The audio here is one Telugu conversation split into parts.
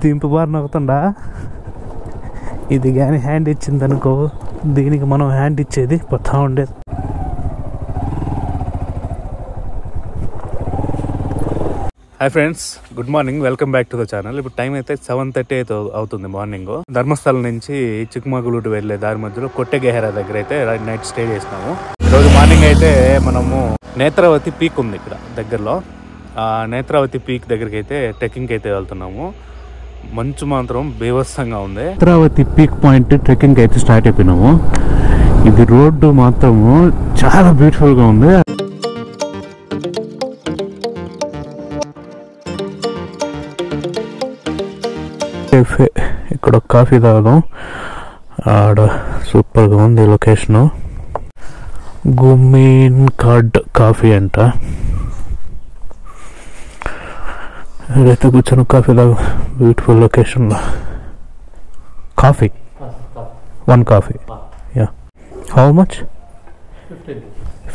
దింపు బార్ నొక్కుతుండా. ఇది కానీ హ్యాండ్ ఇచ్చింది అనుకో, దీనికి మనం హ్యాండ్ ఇచ్చేది పోతా ఉండేది. Hi friends, good morning, welcome back to the channel. ఇప్పుడు టైం అయితే 7:30 అయితే అవుతుంది మార్నింగ్. ధర్మస్థలం నుంచి చిక్మగళూరు వెళ్ళే దారి మధ్యలో కొట్టెగెహరా దగ్గర అయితే నైట్ స్టే చేసినాము. ఈరోజు మార్నింగ్ అయితే మనము నేత్రావతి పీక్ ఉంది ఇక్కడ దగ్గరలో. ఆ నేత్రావతి పీక్ దగ్గరికి అయితే ట్రెక్కింగ్ అయితే వెళ్తున్నాము. మంచు మాత్రం బీభత్సంగా ఉంది. నేత్రావతి పీక్ పాయింట్ ట్రెక్కింగ్ అయితే స్టార్ట్ అయిపోయినాము. ఇది రోడ్డు మాత్రము చాలా బ్యూటిఫుల్ గా ఉంది. కేఫే, ఇక్కడ కాఫీ తాగదాం. ఆడ సూపర్ గా ఉంది లొకేషన్. గుమ్మీన్ కార్డ్ కాఫీ అంట. ఇక్కడైతే కూర్చొని కాఫీ తాగు. బ్యూటిఫుల్ లొకేషన్ లో coffee. 1 coffee. Yeah, how much?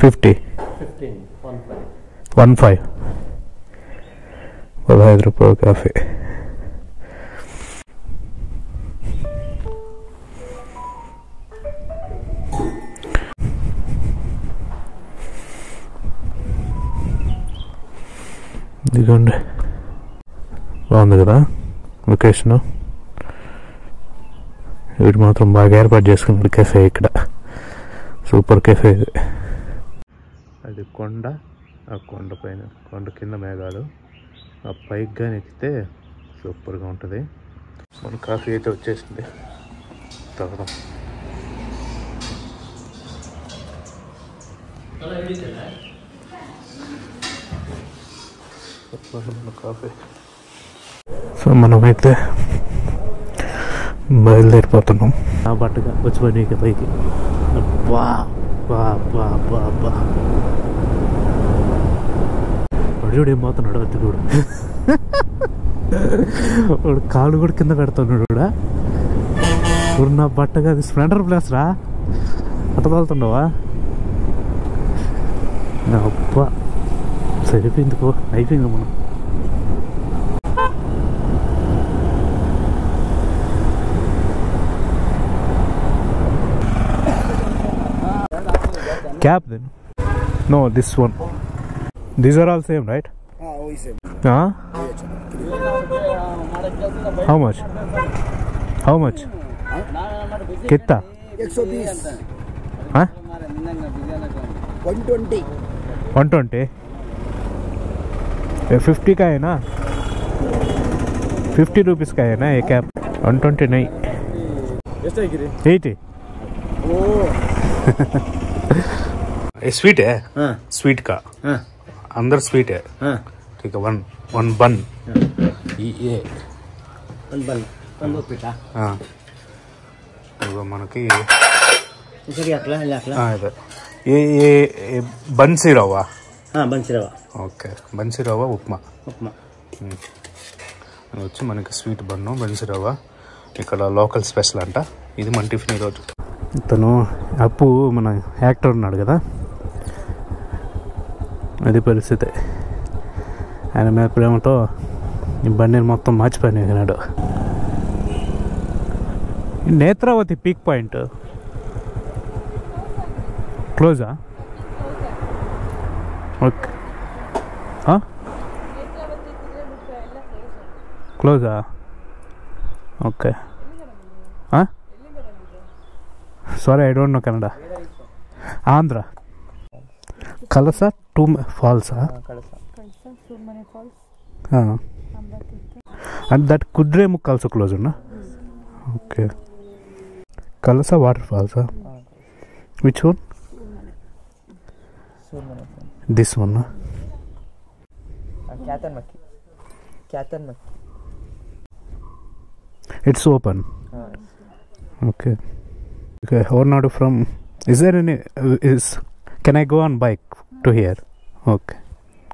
50. 15 రూపాయలు కాఫీ. ఇదిగోండి, బాగుంది కదా లొకేషన్. వీడు మాత్రం బాగా ఏర్పాటు చేసుకున్నాడు కెఫే ఇక్కడ. సూపర్ కెఫే ఇది. అది కొండ, ఆ కొండ పైన, కొండ కింద మేఘాలు. ఆ పైకి కానీ ఎక్కితే సూపర్గా ఉంటుంది. మన కాఫీ అయితే వచ్చేసింది, తాగడం. కాఫీ. సో మనమైతే బయలుదేరిపోతున్నాం. ఆ బట్టగా వచ్చిపోయి పైకి. బా బా బా బా బా వాడు ఏం పోతున్నాడు అతికుడు. వాడు కాళ్ళు కూడా కింద పెడుతున్నాడు కూడా. ఇప్పుడు నా బట్టగా అది స్ప్లెండర్ ప్లస్ రా, అట్ట తోలుతుండవా? అబ్బా సరిపోయింది, అయిపోయింది. మనం cap then? No, this one. These are all same, right? Same. How much? How much? Kitta? 120. Huh? 120. 120? 50 का है ना? 50 रुपीस का है ना ये कैप? 120 नहीं, 80. ये स्वीट है? हाँ। स्वीट का, हाँ। अंदर स्वीट है, हाँ। ठीक है. वन बन, ये बन पिटा. हाँ, మనకి ये బన్సీ రవ్వ. ఓకే, బన్సీ రవ్వ ఉప్మా. వచ్చి మనకి స్వీట్ బన్ను, బన్సీ రవ్వ. ఇక్కడ లోకల్ స్పెషల్ అంట. ఇది మన టిఫిన్ ఈరోజు. ఇతను అప్పు మన యాక్టర్ ఉన్నాడు కదా, అది పరిస్థితి. ఆయన మీద ప్రేమతో ఈ బండిని మొత్తం మార్చిపోయినాడు. నేత్రావతి పీక్ పాయింట్ క్లోజా? ఓకే, క్లోజా? Okay. Sorry, I don't know Kannada. Andhra. Kalasa to ఫాల్సా? And that Kudremukh also close ఉన్నా? ఓకే. కలసా వాటర్ ఫాల్సా? Which one? This one? It's open. Okay. Okay. Hornadu from. Is there any? Can I go on bike to here? Okay.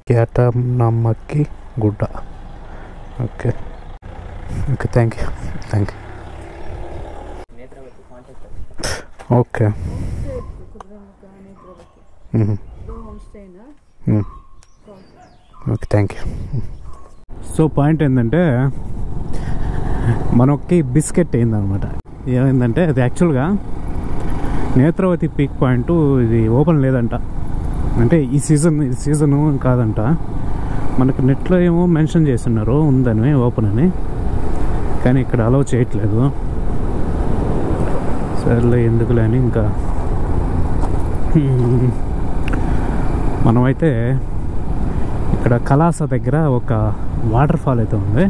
Kyatanamaki Gudda. Okay. Okay. Thank you. Thank you. Okay. Okay. Thank you. So point ఏంటంటే మనకి బిస్కెట్ అయిందనమాట. ఏమైందంటే అది యాక్చువల్గా నేత్రవతి పీక్ పాయింట్ ఇది ఓపెన్ లేదంట, అంటే ఈ సీజను కాదంట. మనకు నెట్లో ఏమో మెన్షన్ చేస్తున్నారు ఉందని ఓపెన్ అని, కానీ ఇక్కడ అలౌ చేయట్లేదు. సర్లే ఎందుకులే అని ఇంకా మనమైతే ఇక్కడ కలాస దగ్గర ఒక వాటర్ ఫాల్ అయితే ఉంది,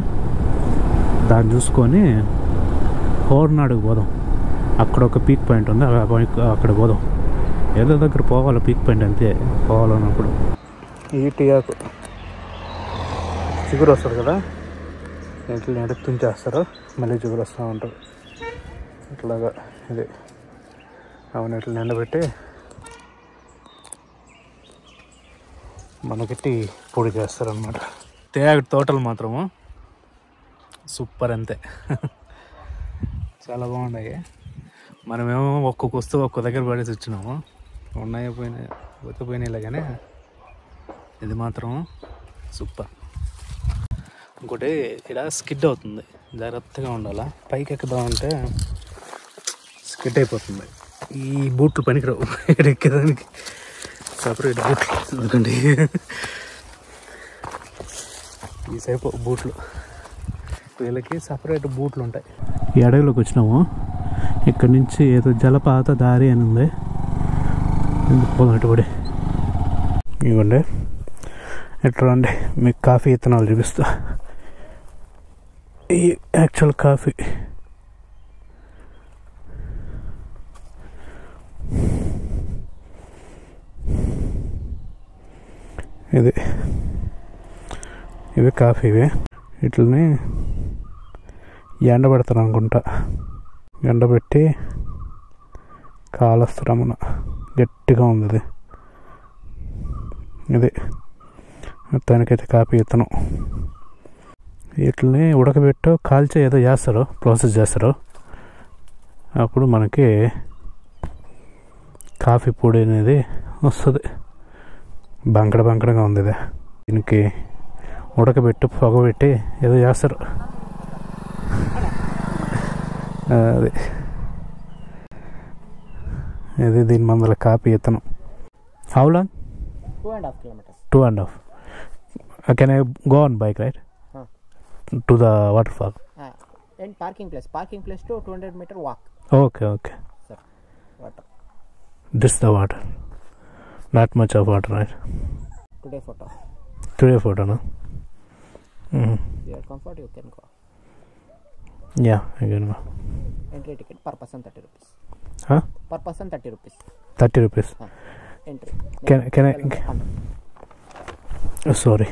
దాన్ని చూసుకొని హోర్నాడుకు పోదాం. అక్కడ ఒక పీక్ పాయింట్ ఉంది, అక్కడ పోదాం. ఏదో దగ్గర పోవాలి పీక్ పాయింట్ అంతే పోవాలన్నప్పుడు. ఈ టీయాకు చిగురు వస్తుంది కదా, ఇట్లా ఎడకు తుంచేస్తారు, మళ్ళీ చిగురు వస్తూ ఉంటారు. ఇట్లాగా ఇది అవును ఇట్లా ఎండబెట్టి మనకి పొడి చేస్తారనమాట. తేగ తోటలు మాత్రము సూపర్ అంతే, చాలా బాగున్నాయి. మనమేమో ఒక్కొక్క వస్తువు ఒక్క దగ్గర పడేసి వచ్చినాము, ఉన్నాయో పోయినాయిలే, కానీ ఇది మాత్రం సూపర్. ఇంకోటి ఇక్కడ స్కిడ్ అవుతుంది, జాగ్రత్తగా ఉండాలా. పైకి ఎక్కుదామంటే స్కిడ్ అయిపోతుంది. ఈ బూట్లు పనికిరావు ఇక్కడ ఎక్కేదానికి, సపరేట్ బూట్లు ఎందుకండి, ఈ సైపు బూట్లు వీళ్ళకి సపరేట్ బూట్లు ఉంటాయి. ఈ అడవిలోకి వచ్చినాము, ఇక్కడి నుంచి ఏదో జలపాత దారి అని ఉంది, పోయినట్టుబడి. ఇవ్వండి ఎట్లా రండి, మీకు కాఫీ విత్తనాలు చూపిస్తా. ఈ యాక్చువల్ కాఫీ ఇవి కాఫీ, ఇవి ఇట్లని ఎండబెడతారు అనుకుంటా, ఎండబెట్టి కాలుస్తారమ్మన, గట్టిగా ఉంది ఇది మొత్తానికైతే కాఫీ విత్తనం. వీటిని ఉడకబెట్టో కాల్చి ఏదో చేస్తారు, ప్రాసెస్ చేస్తారు, అప్పుడు మనకి కాఫీ పొడి అనేది వస్తుంది. బంకడగా ఉంది ఇది, దీనికి ఉడకబెట్టి పొగబెట్టి ఏదో చేస్తారు. అది ఇది దీని మందుల కాఫీ విత్తనం. How long? 2.5 kilometers. 2.5. Can I go on bike, right? To the waterfall. And parking place to 200 meter walk. Okay. Sir, water. This is the water. Not much of water, right? Today photo, no? Mm-hmm. You are comfort, you can go. Yeah, I can go. Entry ticket per person 30 rupees. Huh? Per person 30 rupees. 30 rupees. Entry. Can I? Oh, sorry.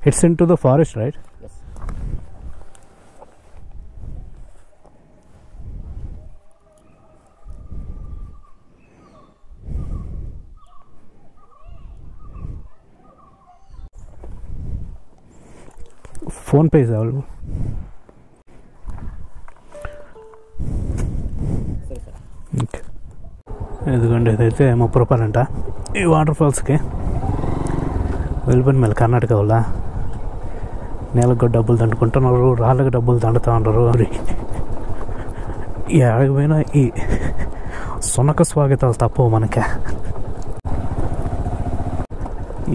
It's into the forest, right? Yes. Phone pay is available. Sir. Okay. ఎందుకంటే ఇదైతే 30 రూపాయలంట ఈ వాటర్ ఫాల్స్కి. వెళ్ళిపోయిన మళ్ళీ కర్ణాటక వల్ల నేలకు డబ్బులు దండుకుంటున్నారు, రాళ్ళకి డబ్బులు దండుతూ ఉంటారు. ఈ ఆగిపోయిన ఈ సునక స్వాగతాలు తప్పవు మనకి.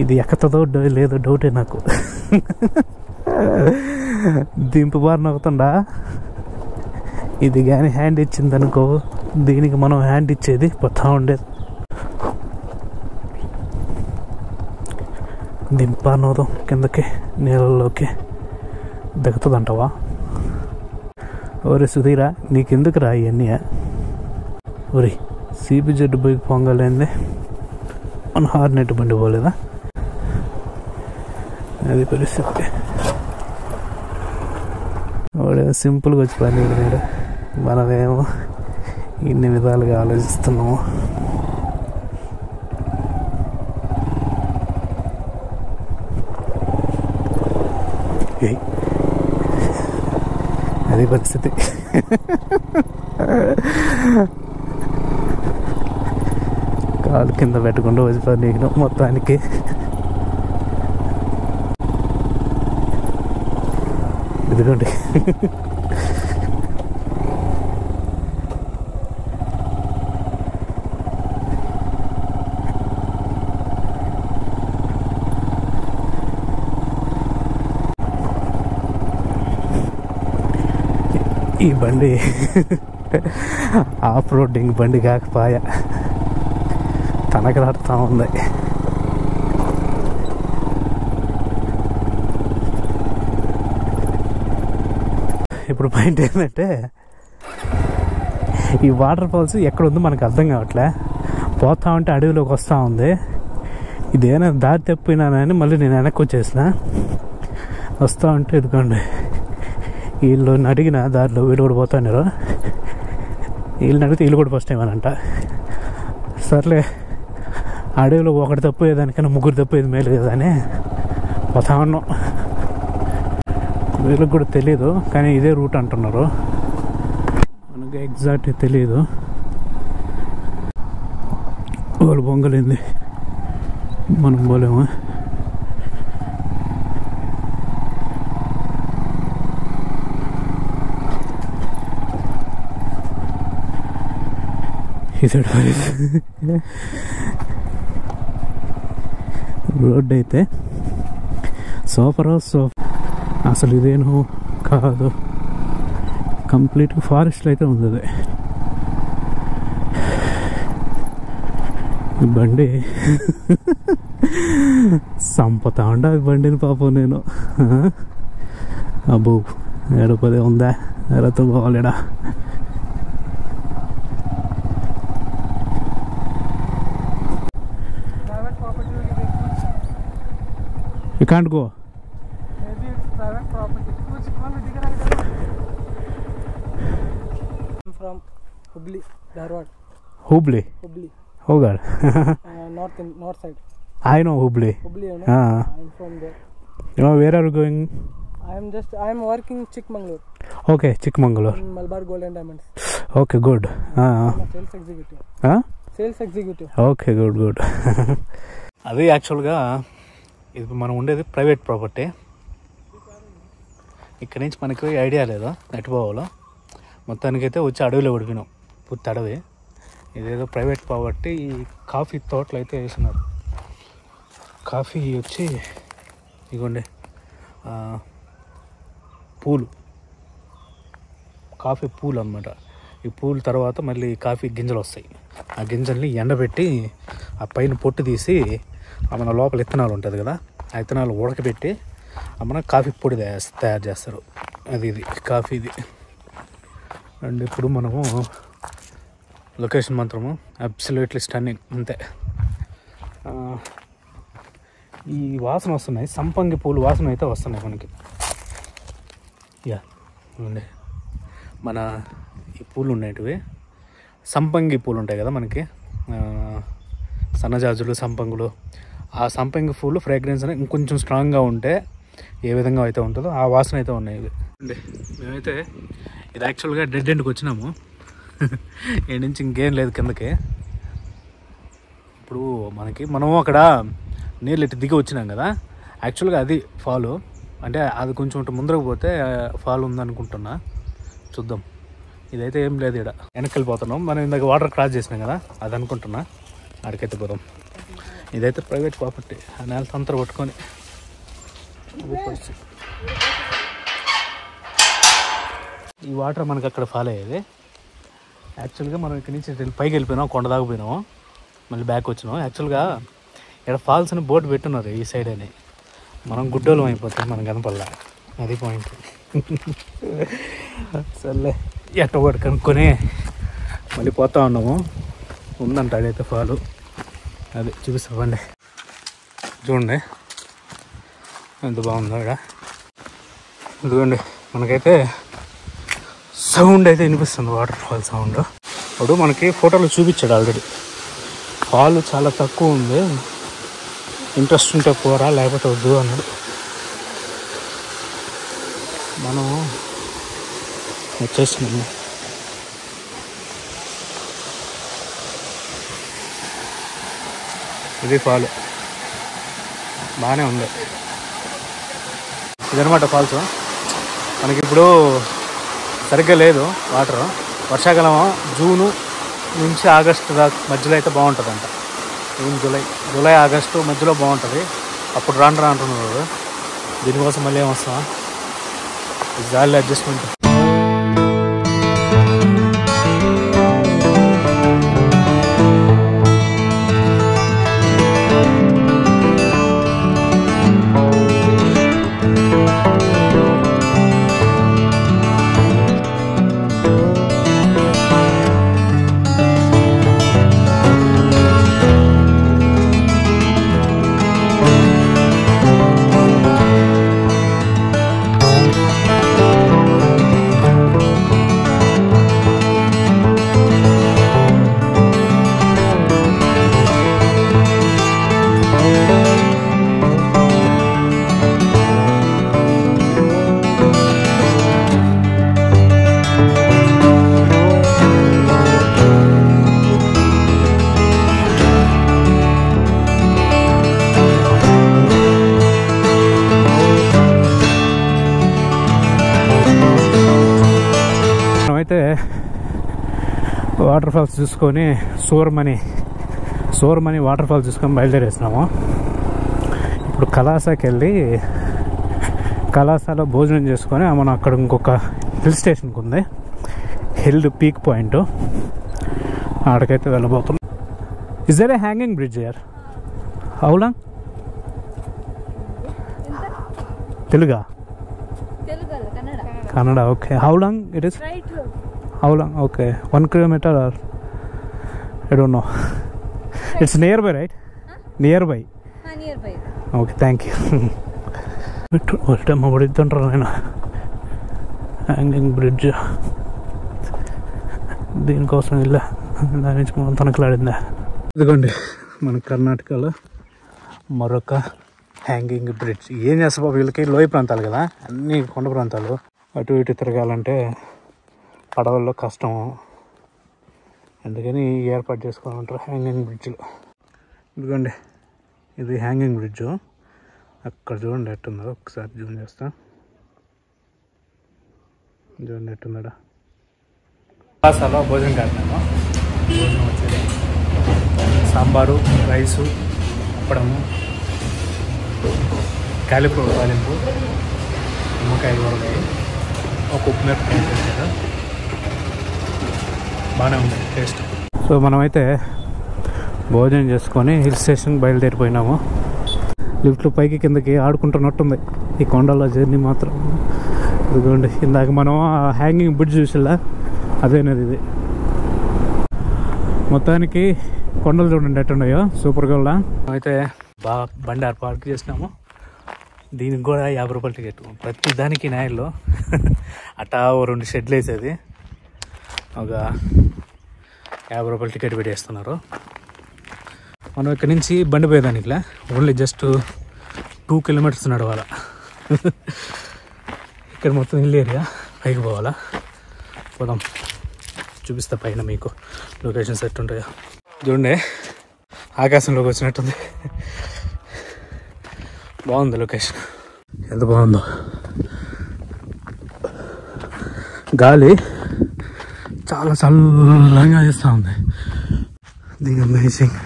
ఇది ఎక్కుతుందో లేదో డౌటే నాకు. దింపు బారిన అవుతుండా. ఇది కానీ హ్యాండ్ ఇచ్చిందనుకో, దీనికి మనం హ్యాండ్ ఇచ్చేది పోతా ఉండేది. దింపానోదాం కిందకి నీళ్ళలోకి దిగుతుందంటావా? ఒరే సుధీరా, నీకెందుకు రా ఇవన్నీ? ఒరే సిబి జడ్డు బైక్ పొంగలేంది, మన హార్నెట్ బండి పోలేదా? అది పరిస్థితి. వాడేమో సింపుల్గా వచ్చి పని, మనమేమో ఇన్ని విధాలుగా ఆలోచిస్తున్నాము. అది పరిస్థితి. కాలు కింద పెట్టకుండా వచ్చి పని మొత్తానికి. ఇదిగోండి. ఈ బండి ఆఫ్ రోడింగ్ బండి కాకపోయా, తనకలాడుతూ ఉంది. ఇప్పుడు పాయింట్ ఏంటంటే ఈ వాటర్ ఫాల్స్ ఎక్కడ ఉందో మనకు అర్థం కావట్లే. పోతా ఉంటే అడవిలోకి వస్తూ ఉంది. ఇదేనా దారి తప్పినానని మళ్ళీ నేను వెనక్కి వచ్చేసిన. వస్తూ ఉంటే ఇదిగోండి, వీళ్ళు అడిగిన దారిలో వీళ్ళు కూడా పోతున్నారు. వీళ్ళని అడిగితే వీళ్ళు కూడా ఫస్ట్ టైం అనంట. సర్లే, అడవిలో ఒకటి తప్పేదానికన్నా ముగ్గురు తప్పేది మేలు కదా అని పోతా ఉన్నాం. వీళ్ళకి కూడా తెలీదు, కానీ ఇదే రూట్ అంటున్నారు. మనకి ఎగ్జాక్ట్ తెలీదు. వాళ్ళు బొంగలింది, మనం పోలేము. రోడ్ అయితే సూపర్. అసలు ఇదేనో కాదు, కంప్లీట్గా ఫారెస్ట్ అయితే ఉంది అది. బండి సంపతా ఉండ బండిని పాపం నేను. అబ్బో ఏడపదే ఉందా, ఎరతో పోవాలేడా. You can't go. Maybe it's private property. Which one is bigger? I'm from Hubli, Dharwad. Hubli. Oh God. North side. I know Hubli. Hubli, you know. I'm from there. You know where are you going? I'm working Chikmagalur. Okay, Chikmagalur. In Malabar Gold and Diamonds. Okay, good. I'm a sales executive. Sales executive. Okay, good. అది యాక్చువల్గా ఇది మనం ఉండేది ప్రైవేట్ ప్రాపర్టీ. ఇక్కడి నుంచి మనకి ఐడియా లేదు ఎటు పోవాలో. మొత్తానికైతే వచ్చి అడవిలో పడిపోయినాం, పూర్తి అడవి. ఇదేదో ప్రైవేట్ ప్రాపర్టీ. ఈ కాఫీ తోటలు అయితే వేస్తున్నారు. కాఫీ వచ్చి ఇగోండి పూలు, కాఫీ పూలు అన్నమాట. ఈ పూల తర్వాత మళ్ళీ కాఫీ గింజలు వస్తాయి. ఆ గింజల్ని ఎండబెట్టి ఆ పైన పొట్టు తీసి మన లోపల విత్తనాలు ఉంటుంది కదా, ఆ విత్తనాలు ఉడకబెట్టి మన కాఫీ పొడి తయారు చేస్తారు. ఇది కాఫీది. అండ్ ఇప్పుడు మనము లొకేషన్ మాత్రము అబ్సల్యూట్లీ స్టన్నింగ్ అంతే. ఈ వాసన వస్తున్నాయి, సంపంగి పూలు వాసన అయితే వస్తున్నాయి మనకి. అండి మన ఈ పూలు ఉండేటివి సంపంగి పూలు ఉంటాయి కదా మనకి, సన్నజాజులు, సంపంగులు. ఆ సంపంగి పూలు ఫ్రేగ్రెన్స్ అనేది ఇంకొంచెం స్ట్రాంగ్గా ఉంటే ఏ విధంగా అయితే ఉంటుందో ఆ వాసన అయితే ఉన్నాయి ఇవి అండి. మేమైతే ఇది యాక్చువల్గా డెడ్ ఎండ్కి వచ్చినాము. ఈ నుంచి ఇంకేం లేదు కిందకి. ఇప్పుడు మనము అక్కడ నీళ్ళు ఇటు దిగి వచ్చినాం కదా, యాక్చువల్గా అది ఫాలు. అంటే అది కొంచెం ముందరకు పోతే ఫాల్ ఉందనుకుంటున్నా, చూద్దాం. ఇదైతే ఏం లేదు, ఇక్కడ వెనక్కి వెళ్ళిపోతున్నాం. మనం ఇందాక వాటర్ క్రాస్ చేసినాం కదా, అది అనుకుంటున్నా. అక్కడికైతే పోదాం. ఇదైతే ప్రైవేట్ ప్రాపర్టీ. ఆ నేల తంతర పట్టుకొని ఈ వాటర్ మనకి అక్కడ ఫాల్ అయ్యేది. యాక్చువల్గా మనం ఇక్కడి నుంచి పైకి వెళ్ళిపోయినాం, కొండ దాకా పోయినాము, మళ్ళీ బ్యాక్ వచ్చినాం. యాక్చువల్గా ఇక్కడ ఫాల్స్ అని బోర్డు పెట్టున్నారు ఈ సైడ్ అని. మనం గుడ్డోలం అయిపోతాం, మనం కనపడలా. అది పాయింట్. సర్లే ఎట్ట ఒకటి కనుక్కొని మళ్ళీ పోతా ఉన్నాము. ఉందంట అదైతే ఫాలు. అది చూపిస్తామండి, చూడండి ఎంత బాగుందో ఇక్కడ. ఇదిగోండి మనకైతే సౌండ్ అయితే వినిపిస్తుంది, వాటర్ ఫాల్ సౌండ్. ఇప్పుడు మనకి ఫోటోలు చూపించాడు ఆల్రెడీ. ఫాల్ చాలా తక్కువ ఉంది, ఇంట్రెస్ట్ ఉంటే పోరా లేకపోతే వద్దు అన్నాడు. మనం వచ్చేసినాము. ఇది ఫాల్ బాగానే ఉంది. ఇదనమాట ఫాల్స్. మనకి ఇప్పుడు సరిగ్గా లేదు వాటర్. వర్షాకాలం జూను నుంచి ఆగస్టు దాకా మధ్యలో అయితే బాగుంటుందంట. జూలై ఆగస్టు మధ్యలో బాగుంటుంది. అప్పుడు రాను అంటున్నారు. దీనికోసం మళ్ళీ ఏమొస్తామా, జాలి అడ్జస్ట్మెంట్. అయితే వాటర్ ఫాల్స్ చూసుకొని సూరమణి వాటర్ ఫాల్స్ చూసుకొని బయలుదేరేస్తున్నాము. ఇప్పుడు కలాసాకి వెళ్ళి కలాసాలో భోజనం చేసుకొని మనం అక్కడ ఇంకొక హిల్ స్టేషన్కి ఉంది, హిల్ పీక్ పాయింట్, ఆడకైతే వెళ్ళబోతున్నాం. Is there a hanging bridge here? How long? తెలుగా? Kannada, okay. How long it is? Right road. How long? Okay. 1 kilometer or I don't know. It's nearby, right? Huh? Nearby. Nearby. Okay, thank you. Hanging bridge దీనికోసం వెళ్ళా, దాని నుంచి మనం తనకలాడిందా. ఇదిగోండి మన కర్ణాటకలో మరొక హ్యాంగింగ్ బ్రిడ్జ్. ఏం చేస్తా వీళ్ళకి లోయ ప్రాంతాలు కదా, అన్ని కొండ ప్రాంతాలు, అటు ఇటు తిరగాలంటే పడవల్లో కష్టము, అందుకని ఏర్పాటు చేసుకోవాలంటారు హ్యాంగింగ్ బ్రిడ్జ్లు. ఇదిగోండి ఇది హ్యాంగింగ్ బ్రిడ్జ్. అక్కడ చూడండి ఎట్టుందో, ఒకసారి జూమ్ చేస్తా, చూడండి ఎట్టుందా. కలాసాలో భోజనం కాడినాము. భోజనం వచ్చేది సాంబారు, రైసు, అప్పడము, కాలీఫ్లవర్ తాలింపు, నిమ్మకాయ కూరగాయ, ఒక ఉప్పు మిరపకాయ చేశారు. బాగానే ఉంది టేస్ట్. సో మనమైతే భోజనం చేసుకొని హిల్ స్టేషన్కి బయలుదేరిపోయినాము. లిఫ్ట్లో పైకి కిందకి ఆడుకుంటున్నట్టుంది ఈ కొండల జర్నీ మాత్రం. ఇదిగోండి ఇందాక మనం హ్యాంగింగ్ బ్రిడ్జ్ చూసిలా, అదేనది ఇది. మొత్తానికి కొండలు చూడండి ఎట్టున్నాయో, సూపర్గా ఉన్నా. అయితే బాగా బండి పార్క్ చేసినాము. దీనికి కూడా 50 రూపాయలు టికెట్. ప్రతి దానికి నాయల్లో అట్టా 2 షెడ్లు వేసేది ఒక 50 రూపాయలు టికెట్ పెట్టేస్తున్నారు. మనం ఇక్కడి నుంచి బండి పోయేదానికిలా ఓన్లీ జస్ట్ 2 కిలోమీటర్స్ నడవాలా. ఇక్కడ మొత్తం హిల్ ఏరియా, పైకి పోవాలా. పోదాం, చూపిస్తా పైన మీకు లొకేషన్స్ ఎట్టుంటాయో. చూడండి ఆకాశంలోకి వచ్చినట్టుంది. బాగుంది లొకేషన్, ఎంత బాగుందో. గాలి చాలా చల్లగా చేస్తూ ఉంది. The amazing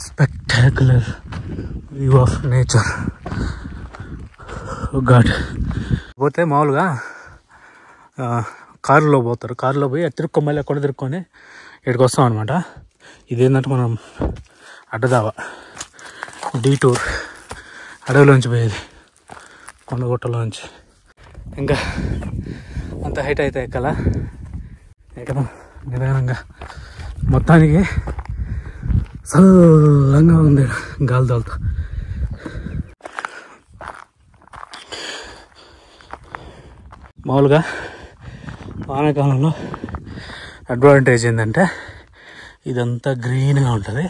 spectacular view of nature. God పోతే మామూలుగా కారులో పోతారు, కారులో పోయి తిరుక్కోమల్లి అక్కడ తిరుక్కొని ఇక్కడికి వస్తాం అనమాట. ఇదేంటంటే మనం అడ్డదావా డీటూర్, అడవిలోంచి పోయేది, కొండగుట్టలోంచి. ఇంకా అంత హైట్ అయితే ఎక్కలా, ఎక్కదాం నిదానంగా. మొత్తానికి చల్లంగా ఉంది గాలి తోలుతా. మామూలుగా వానాకాలంలో అడ్వాంటేజ్ ఏంటంటే ఇదంతా గ్రీన్గా ఉంటుంది.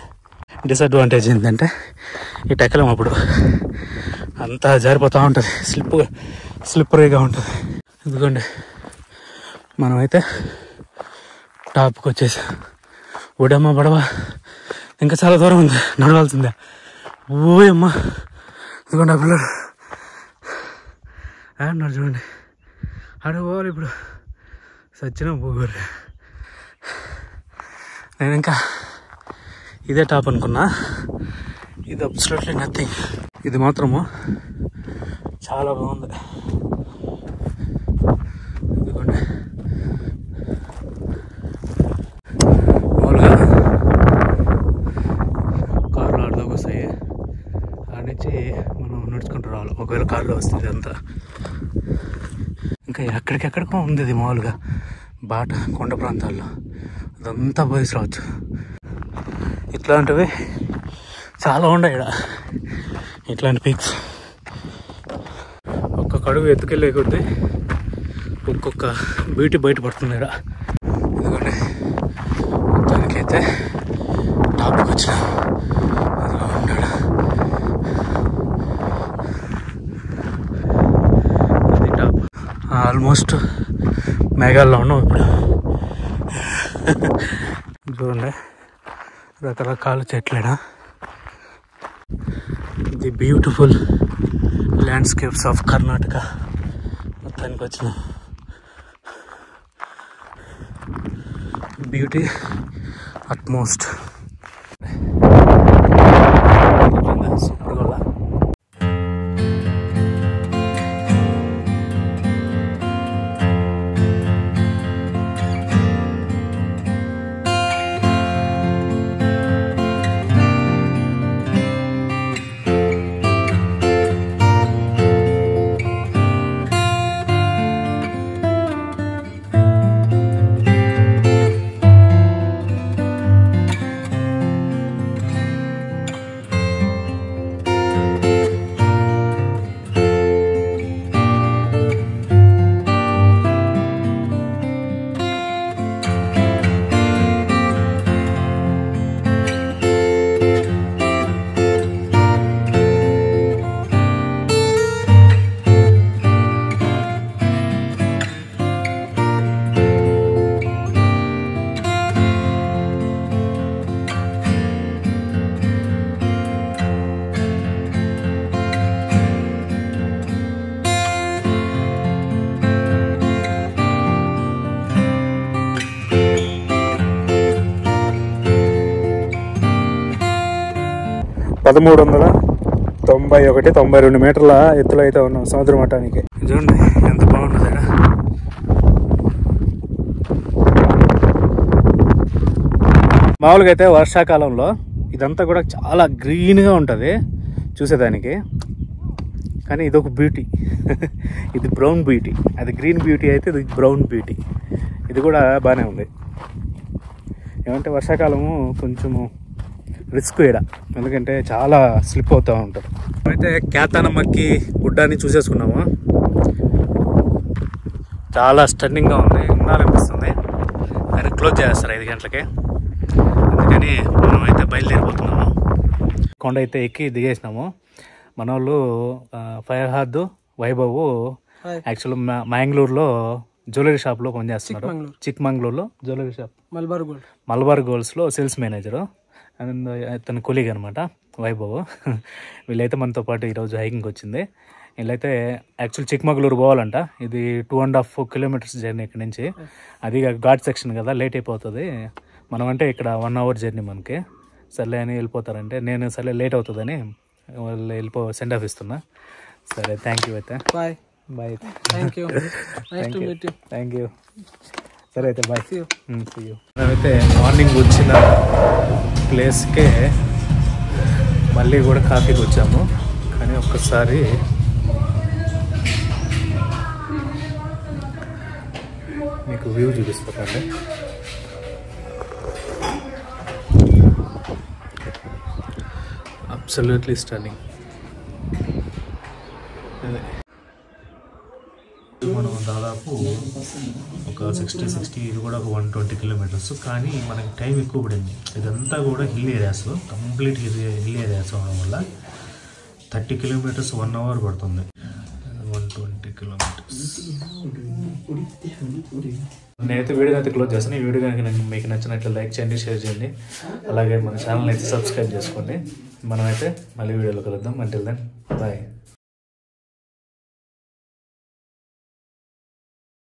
డిసడ్వాంటేజ్ ఏంటంటే ఈ టెక్కలం అప్పుడు అంతా జారిపోతూ ఉంటుంది, స్లిప్పరీగా ఉంటుంది. ఎందుకంటే మనమైతే టాప్కి వచ్చేసి ఓడమ్మ పడవ ఇంకా చాలా దూరం ఉంది, నడవాల్సిందే. ఓయమ్మ ఇదిగోండి ఆ పిల్లడు ఆడినాడు చూడండి, ఆడ పోవాలి ఇప్పుడు. సచ్చిన పోగొర్రు. నేను ఇంకా ఇదే టాప్ అనుకున్నా. ఇది అబ్సల్యూట్లీ నథింగ్. ఇది మాత్రము చాలా బాగుంది. ఇదిగోండి మామూలుగా కార్లో ఆడదాకా వస్తాయి. ఆడ నుంచి మనం నడుచుకుంటూ రావాలి ఒకవేళ కార్లో వస్తుంది అంతా. ఇంకా ఎక్కడికెక్కడికో ఉంది ఇది మామూలుగా బాట కొండ ప్రాంతాల్లో. అదంతా పోయేసి రావచ్చు. ఇట్లాంటివి చాలా ఉన్నాయి ఇక్కడ. ఇట్లాంటి పిక్స్ ఒక్కొక్క అడుగు ఎత్తుకెళ్ళే కొద్దీ ఒక్కొక్క బ్యూటీ బయటపడుతుంది ఇక్కడ. ఎందుకంటే మొత్తానికైతే టాప్కి వచ్చిన అదిలో ఉన్నాడు. అది టాప్. ఆల్మోస్ట్ మేఘాల్లో ఉన్నాం ఇప్పుడు. చూడండి రకరకాల చెట్లేనా. The beautiful landscapes of Karnataka మొత్తానికి వచ్చిన బ్యూటీ అట్మోస్ట్. సూపర్గా. పదమూడు 92 మీటర్ల ఎత్తులో అయితే ఉన్నాం సముద్ర మట్టానికి. చూడండి ఎంత బాగుంటుంది ఇక్కడ. మామూలుగా అయితే వర్షాకాలంలో ఇదంతా కూడా చాలా గ్రీన్గా ఉంటుంది చూసేదానికి. కానీ ఇదొక బ్యూటీ. ఇది బ్రౌన్ బ్యూటీ. అది గ్రీన్ బ్యూటీ అయితే ఇది బ్రౌన్ బ్యూటీ. ఇది కూడా బాగానే ఉంది. ఏమంటే వర్షాకాలము కొంచెము రిస్క్ ఇక్కడ, ఎందుకంటే చాలా స్లిప్ అవుతూ ఉంటారు. అయితే కేతానమ్మకి గుడ్డాన్ని చూసేసుకున్నాము. చాలా స్టన్నింగ్గా ఉంది, ఉండాలనిపిస్తుంది. కానీ క్లోజ్ చేస్తారు 5 గంటలకి. అందుకని మనం అయితే బయలుదేరిపోతున్నాము. కొండ అయితే ఎక్కి దిగేసినాము. మన వాళ్ళు ఫర్హాద్ వైభవ్ యాక్చువల్ మ్యాంగ్లూరులో జ్యువెలరీ షాప్లో పనిచేస్తున్నారు. చిక్మంగళూరులో జ్యువెలరీ షాప్ మలబార్ గోల్డ్స్లో సేల్స్ మేనేజరు. అండ్ తన కొలీగ్ అనమాట వైభవ్. వీళ్ళైతే మనతో పాటు ఈరోజు హైకింగ్ వచ్చింది. వీళ్ళైతే యాక్చువల్ చిక్మగళూరు పోవాలంట. ఇది 2.5 కిలోమీటర్స్ జర్నీ ఇక్కడ నుంచి. అది ఘాట్ సెక్షన్ కదా, లేట్ అయిపోతుంది. మనం అంటే ఇక్కడ 1 అవర్ జర్నీ మనకి. సర్లే అని వెళ్ళిపోతారంటే నేను సర్లే లేట్ అవుతుందని వాళ్ళు సెండ్ ఆఫ్ ఇస్తున్నా. సరే థ్యాంక్ యూ అయితే. బాయ్. Thank you. సరే అయితే బాయ్. మేమైతే మార్నింగ్ వచ్చిన ప్లేస్కే మళ్ళీ కూడా కాఫీకి వచ్చాము. కానీ ఒక్కసారి మీకు వ్యూ చూపిస్తానండి. Absolutely stunning. మనం దాదాపు ఒక 60 ఇది కూడా ఒక 120 కిలోమీటర్స్. కానీ మనకి టైం ఎక్కువ పడింది. ఇదంతా కూడా hill areas, complete hill areas అవడం వల్ల 30 కిలోమీటర్స్ 1 అవర్ పడుతుంది. 120 కిలోమీటర్స్. నేనైతే వీడియో అయితే క్లోజ్ చేస్తాను. ఈ వీడియో కనుక మీకు నచ్చినట్లు లైక్ చేయండి, షేర్ చేయండి. అలాగే మన ఛానల్ అయితే సబ్స్క్రైబ్ చేసుకోండి. మనమైతే మళ్ళీ వీడియోలో కలుద్దాం. Until then bye.